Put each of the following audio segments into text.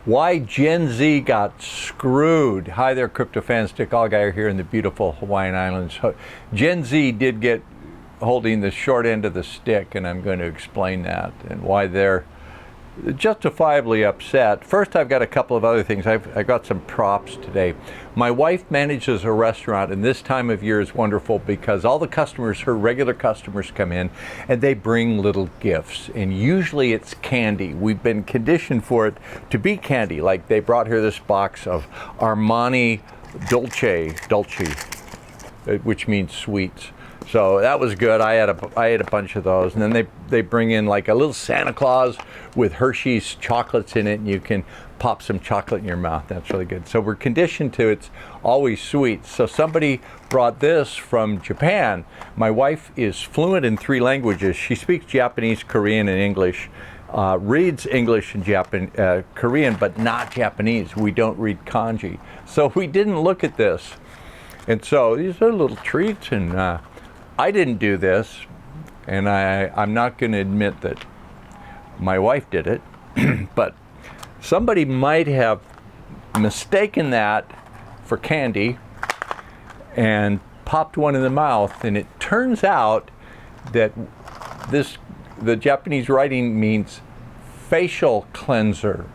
Why Gen Z got screwed. Hi there, crypto fans. Dick Allgire here in the beautiful Hawaiian Islands. Gen Z did get holding the short end of the stick, and I'm going to explain that and why they're justifiably upset. First, I've got a couple of other things. I've got some props today. My wife manages a restaurant, and this time of year is wonderful because all the customers, her regular customers, come in and they bring little gifts, and usually it's candy. We've been conditioned for it to be candy. Like they brought her this box of Armani Dolce, which means sweets. So that was good. I ate a bunch of those, and then they bring in like a little Santa Claus with Hershey's chocolates in it, and you can pop some chocolate in your mouth. That's really good. So we're conditioned to it's always sweet. So somebody brought this from Japan. My wife is fluent in 3 languages. She speaks Japanese, Korean, and English. Reads English and Korean, but not Japanese. We don't read kanji. So we didn't look at this. And so these are little treats, and I didn't do this, and I'm not going to admit that my wife did it, but somebody might have mistaken that for candy and popped one in the mouth, and it turns out that the Japanese writing means facial cleanser.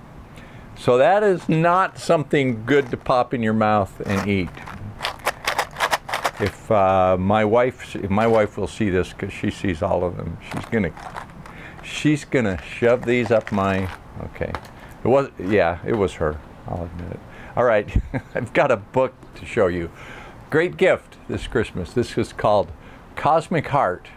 So that is not something good to pop in your mouth and eat. If my wife will see this, because she sees all of them, she's gonna shove these up my. Okay, it was her. I'll admit it. All right, I've got a book to show you. Great gift this Christmas. This is called Cosmic Heart,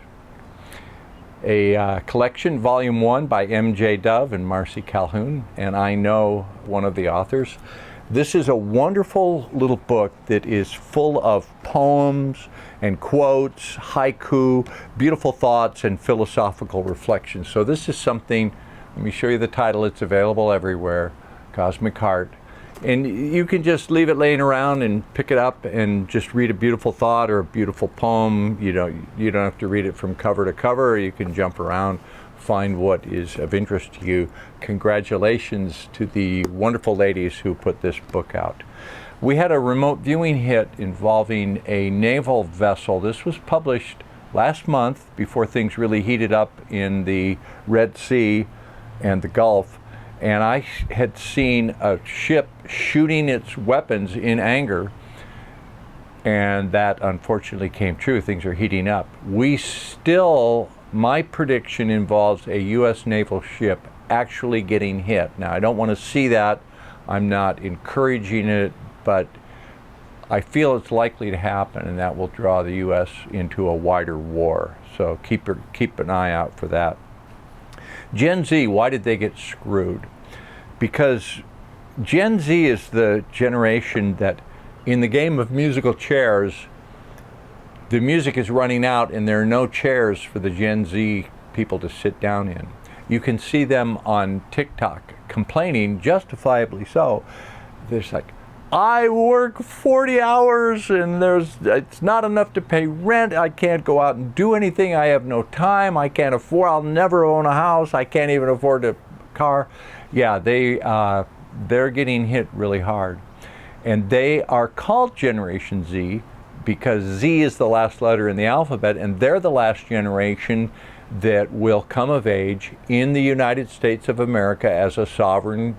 a collection, Volume 1 by M.J. Dove and Marcy Calhoun, and I know one of the authors. This is a wonderful little book that is full of poems and quotes, haiku, beautiful thoughts, and philosophical reflections. So this is something, let me show you the title. It's available everywhere, Cosmic Heart. And you can just leave it laying around and pick it up and just read a beautiful thought or a beautiful poem. You don't have to read it from cover to cover, or you can jump around, find what is of interest to you. Congratulations to the wonderful ladies who put this book out. We had a remote viewing hit involving a naval vessel. This was published last month before things really heated up in the Red Sea and the Gulf. And I had seen a ship shooting its weapons in anger, and that unfortunately came true. Things are heating up. My prediction involves a U.S. naval ship actually getting hit. Now, I don't want to see that. I'm not encouraging it, but I feel it's likely to happen, and that will draw the U.S. into a wider war. So keep an eye out for that. Gen Z, why did they get screwed? Because Gen Z is the generation that, in the game of musical chairs, the music is running out and there are no chairs for the Gen Z people to sit down in. You can see them on TikTok complaining, justifiably so. There's like, I work 40 hours and it's not enough to pay rent. I can't go out and do anything. I have no time. I'll never own a house. I can't even afford a car. Yeah, they're getting hit really hard. And they are called Generation Z because Z is the last letter in the alphabet, and they're the last generation that will come of age in the United States of America as a sovereign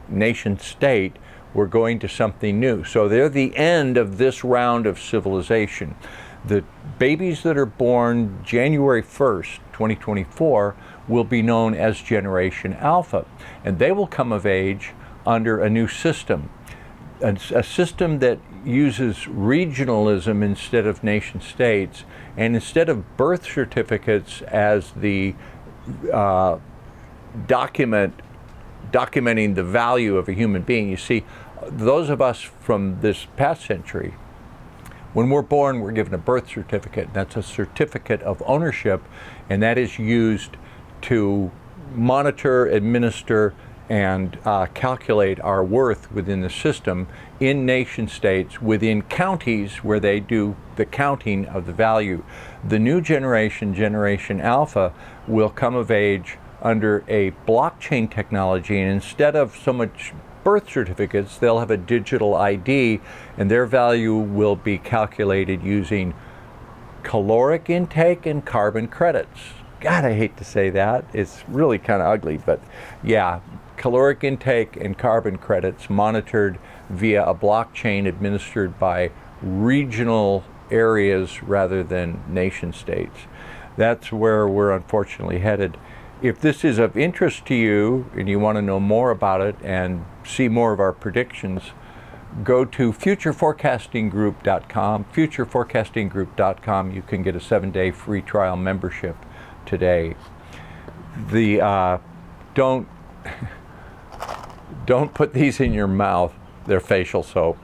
nation state. We're going to something new. So they're the end of this round of civilization. The babies that are born January 1st, 2024, will be known as Generation Alpha, and they will come of age under a new system, a system that uses regionalism instead of nation states, and instead of birth certificates as the documenting the value of a human being. You see, those of us from this past century, when we're born, we're given a birth certificate. That's a certificate of ownership, and that is used to monitor, administer, and calculate our worth within the system in nation states, within counties where they do the counting of the value. The new generation, Generation Alpha, will come of age under a blockchain technology, and instead of so much birth certificates, they'll have a digital ID, and their value will be calculated using caloric intake and carbon credits. God, I hate to say that. It's really kind of ugly, but yeah, caloric intake and carbon credits monitored via a blockchain administered by regional areas rather than nation states. That's where we're unfortunately headed. If this is of interest to you and you want to know more about it and see more of our predictions, go to futureforecastinggroup.com, futureforecastinggroup.com. You can get a 7-day free trial membership today. Don't put these in your mouth. They're facial soap.